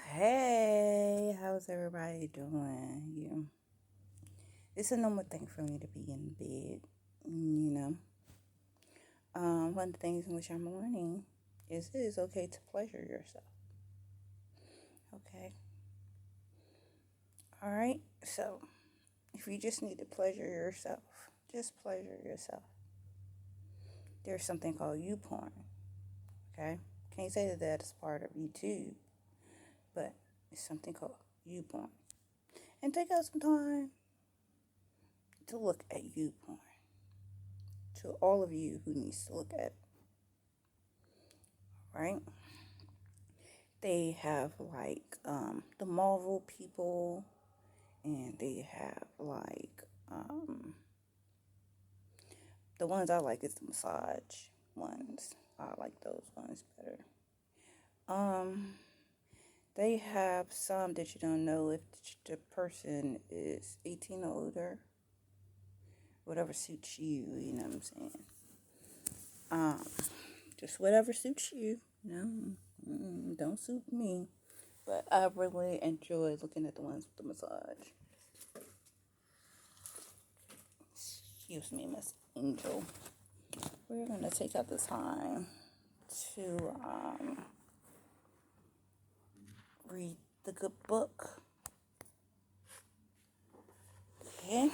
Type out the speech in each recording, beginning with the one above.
Hey, how's everybody doing? It's a normal thing for me to be in bed, you know. One of the things in which I'm learning is it is okay to pleasure yourself. Okay, all right. So if you just need to pleasure yourself, just pleasure yourself. There's something called you porn. Okay, can't say that that's part of YouTube, but it's something called you porn. And take out some time to look at you porn. To all of you who needs to look at, right? They have like the Marvel people, and they have like the ones I like is the massage ones. I like those ones better. Um, they have some that you don't know if the person is 18 or older, whatever suits you. You know what I'm saying? Um, just whatever suits you. Don't suit me. But I really enjoy looking at the ones with the massage. Excuse me, Miss Angel. We're gonna take out the time to read the good book. Okay.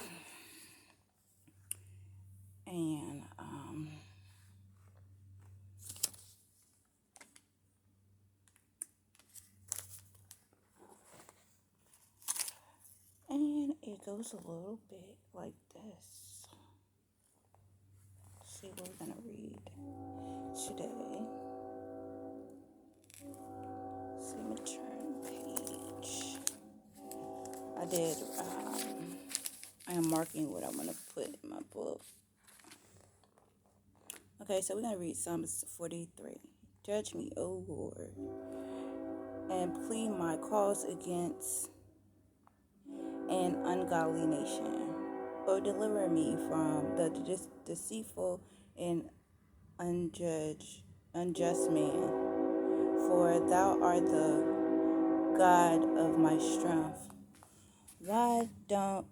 And it goes a little bit like this. Let's see what we're gonna read today. So let me turn page. I did. I am marking what I'm gonna put in my book. Okay, so we're gonna read Psalms 43. Judge me, O Lord, and plead my cause against an ungodly nation, or deliver me from the deceitful and unjust man. For thou art the God of my strength. Why don't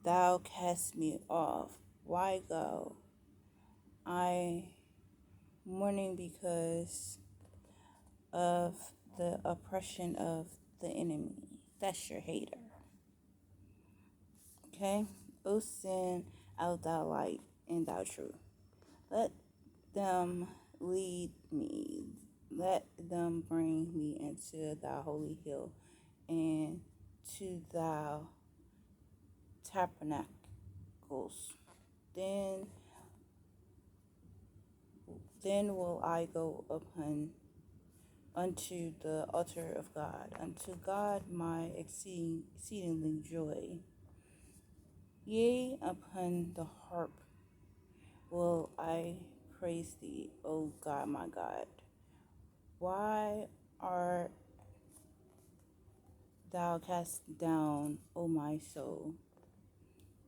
thou cast me off? Why go I mourning because of the oppression of the enemy? That's your hater. Okay? O send out thy light and thy truth. Let them lead me. Let them bring me into thy holy hill and to thy tabernacles. Then then will I go upon unto the altar of God, unto God my exceedingly joy. Yea, upon the harp will I praise thee, O God my God. Why art thou cast down, O my soul?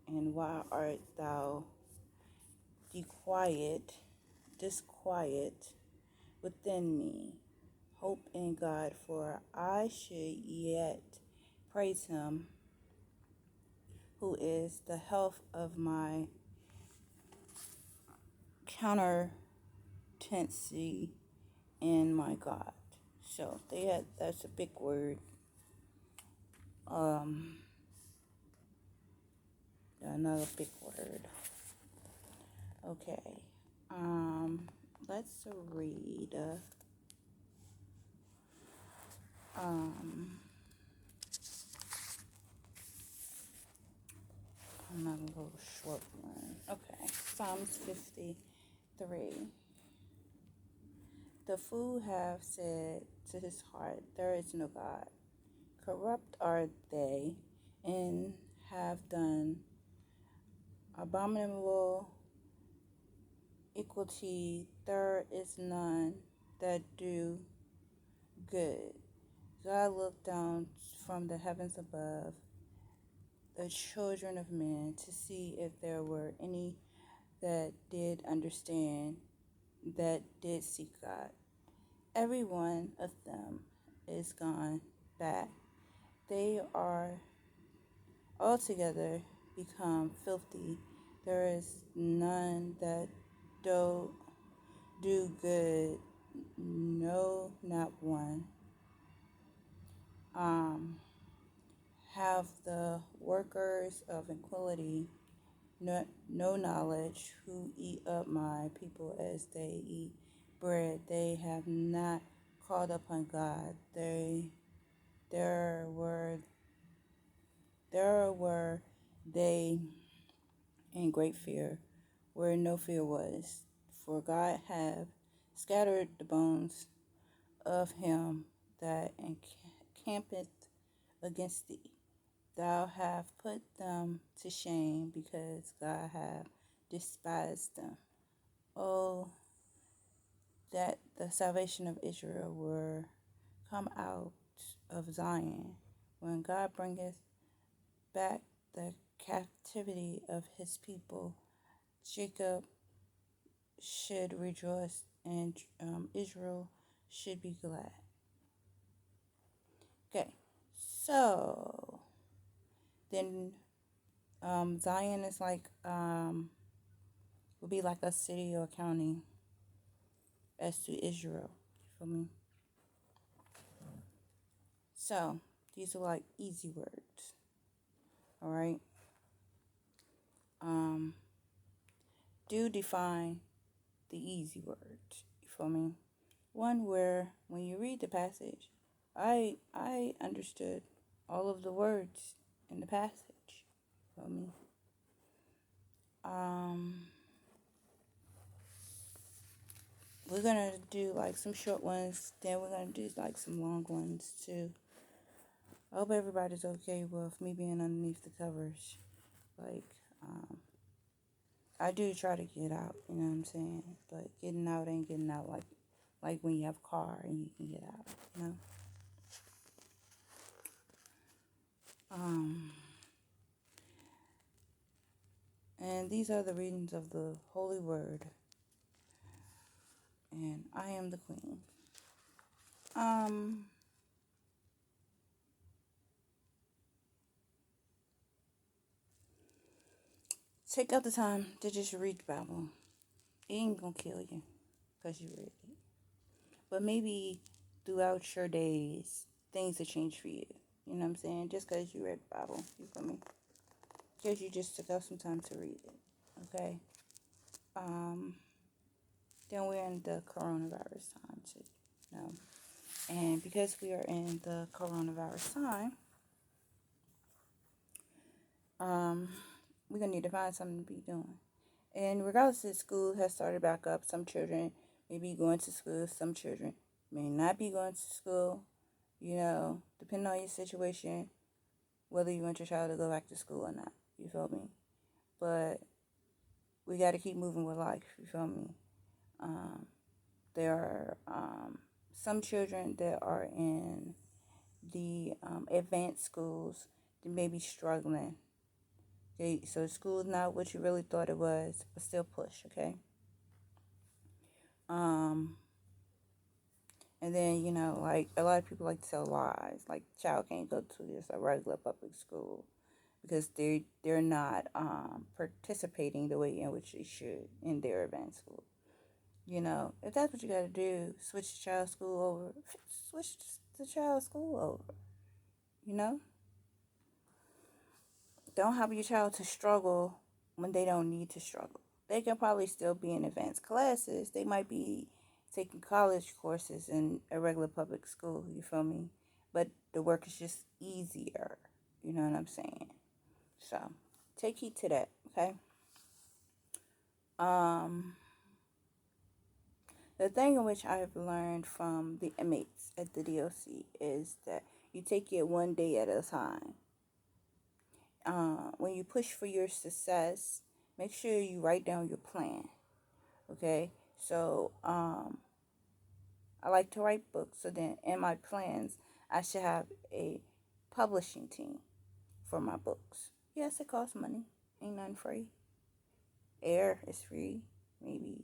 And why art thou disquiet within me? Hope in God, for I should yet praise him, who is the health of my countertency and my God. So that's a big word. Another big word. Okay. Let's read. Another little short one. Okay. Psalms 53. The fool have said to his heart, there is no God. Corrupt are they, and have done abominable equality. There is none that do good. God looked down from the heavens above the children of men to see if there were any that did understand, that did seek God. Every one of them is gone back. They are altogether become filthy. There is none that do good, no, not one. Um, have the workers of iniquity no knowledge, who eat up my people as they eat bread. They have not called upon God. There were there were they in great fear, where no fear was. For God hath scattered the bones of him that encampeth against thee. Thou hast put them to shame, because God hath despised them. Oh, that the salvation of Israel were come out of Zion, when God bringeth back the captivity of his people. Jacob should rejoice, and Israel should be glad. Okay, so then Zion is like would be like a city or county as to Israel. You feel me? So these are like easy words. All right. Do define the easy words. You feel me? One where when you read the passage, I understood all of the words in the passage. You feel me? We're gonna do like some short ones, then we're gonna do like some long ones too. I hope everybody's okay with me being underneath the covers. Like, I do try to get out, you know what I'm saying? But getting out ain't getting out like when you have a car and you can get out, you know? And these are the readings of the Holy Word. And I am the Queen. Take out the time to just read the Bible. It ain't gonna kill you because you read it. But maybe throughout your days, things will change for you. You know what I'm saying? Just because you read the Bible. You feel me? Because you just took out some time to read it. Okay? Then we're in the coronavirus time too. You know? And because we are in the coronavirus time, we're going to need to find something to be doing. And regardless if school has started back up, some children may be going to school, some children may not be going to school, you know, depending on your situation, whether you want your child to go back to school or not, you feel me? But we got to keep moving with life, you feel me? There are some children that are in the advanced schools that may be struggling. Okay, so school is not what you really thought it was, but still push, okay? And then, you know, like a lot of people like to tell lies, like child can't go to just a regular public school because they're not participating the way in which they should in their advanced school. You know, if that's what you got to do, switch the child's school over, switch the child's school over. You know, don't have your child to struggle when they don't need to struggle. They can probably still be in advanced classes. They might be taking college courses in a regular public school, you feel me? But the work is just easier. You know what I'm saying? So take heed to that, okay? The thing in which I've learned from the inmates at the DOC is that you take it one day at a time. When you push for your success, make sure you write down your plan. Okay? So, I like to write books, so then in my plans, I should have a publishing team for my books. Yes, it costs money. Ain't nothing free. Air is free. Maybe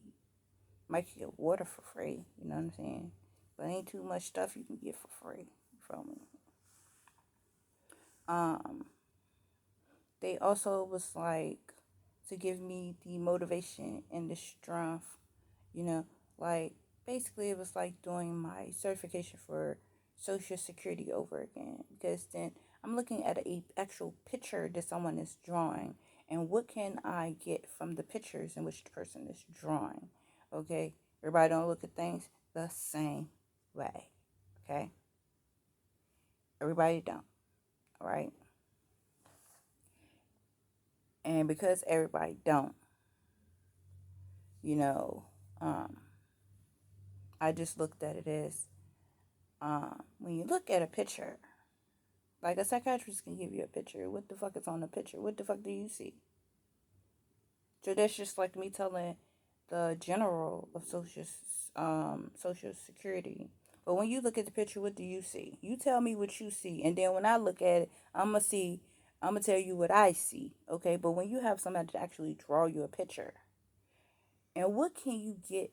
might get water for free. You know what I'm saying? But ain't too much stuff you can get for free. Um, they also was like to give me the motivation and the strength, you know, like basically it was like doing my certification for Social Security over again, because then I'm looking at a actual picture that someone is drawing, and what can I get from the pictures in which the person is drawing. Okay, everybody don't look at things the same way. Okay, everybody don't. All right, and because everybody don't, you know, um, I just looked at it as when you look at a picture, like a psychiatrist can give you a picture. What the fuck is on the picture? What the fuck do you see? So that's just like me telling the general of social security. But when you look at the picture, what do you see? You tell me what you see, and then when I look at it, I'm gonna tell you what I see. Okay, but when you have somebody to actually draw you a picture, and what can you get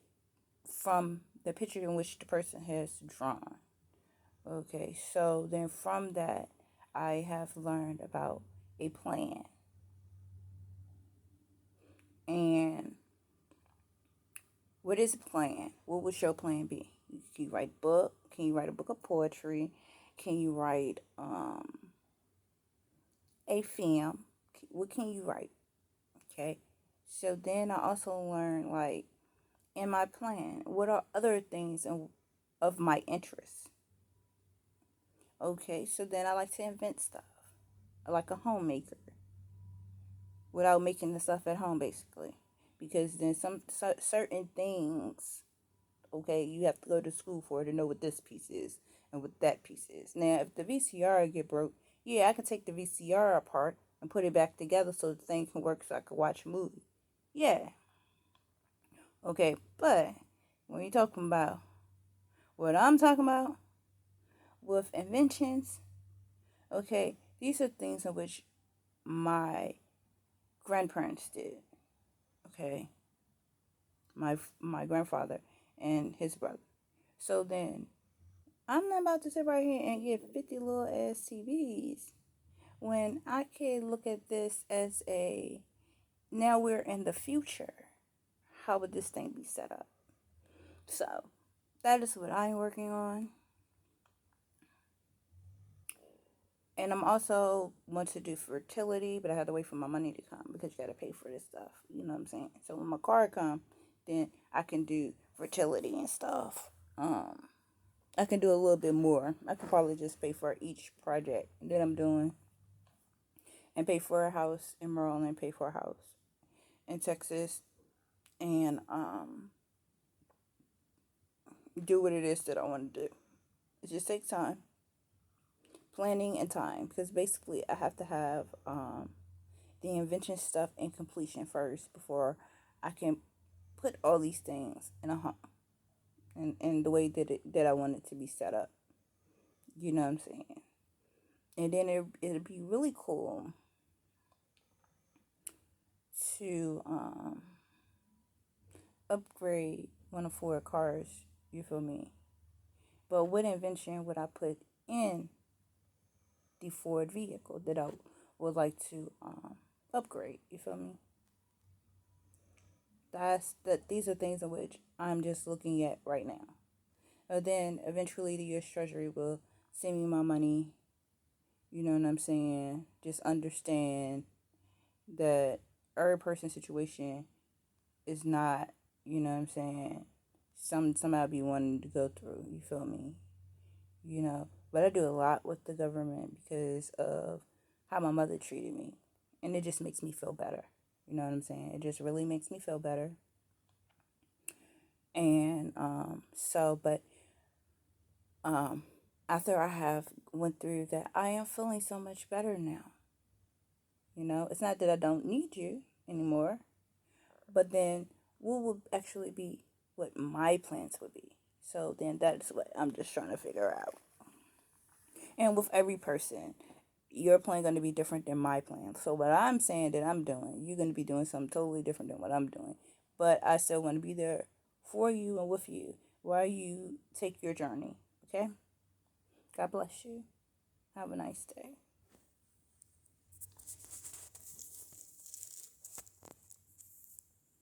from the picture in which the person has drawn? Okay, so then from that, I have learned about a plan. And what is a plan? What would your plan be? Can you write a book? Can you write a book of poetry? Can you write a film? What can you write? Okay, so then I also learned, like, in my plan, what are other things of my interest? Okay, so then I like to invent stuff. I like a homemaker without making the stuff at home, basically. Because then some certain things, okay, you have to go to school for to know what this piece is and what that piece is. Now, if the VCR get broke, yeah, I can take the VCR apart and put it back together so the thing can work so I can watch a movie. Yeah, okay, but when you're talking about what I'm talking about with inventions, okay, these are things in which my grandparents did. Okay, my grandfather and his brother. So then I'm not about to sit right here and get 50 little ass TVs when I can look at this as a, now we're in the future. How would this thing be set up? So that is what I'm working on. And I'm also want to do fertility, but I have to wait for my money to come because you got to pay for this stuff. You know what I'm saying? So when my card come, then I can do fertility and stuff. I can do a little bit more. I can probably just pay for each project that I'm doing, and pay for a house in Maryland, pay for a house in Texas, and do what it is that I want to do. It just takes time, planning, and time, because basically I have to have the invention stuff in completion first before I can put all these things in a home and the way that I want it to be set up. You know what I'm saying? And then it'd be really cool to upgrade one of four cars. You feel me? But what invention would I put in the Ford vehicle that I would like to upgrade? You feel me? These are things in which I'm just looking at right now. And then eventually the U.S. Treasury will send me my money. You know what I'm saying? Just understand that every person's situation is not, you know what I'm saying, somebody be wanting to go through. You feel me? You know, but I do a lot with the government because of how my mother treated me, and it just makes me feel better. You know what I'm saying? It just really makes me feel better. And but um, after I have went through that, I am feeling so much better now. You know, it's not that I don't need you anymore, but then what would actually be what my plans would be. So then that's what I'm just trying to figure out. And with every person, your plan going to be different than my plan. So what I'm saying that I'm doing, you're going to be doing something totally different than what I'm doing. But I still want to be there for you and with you while you take your journey. Okay? God bless you. Have a nice day.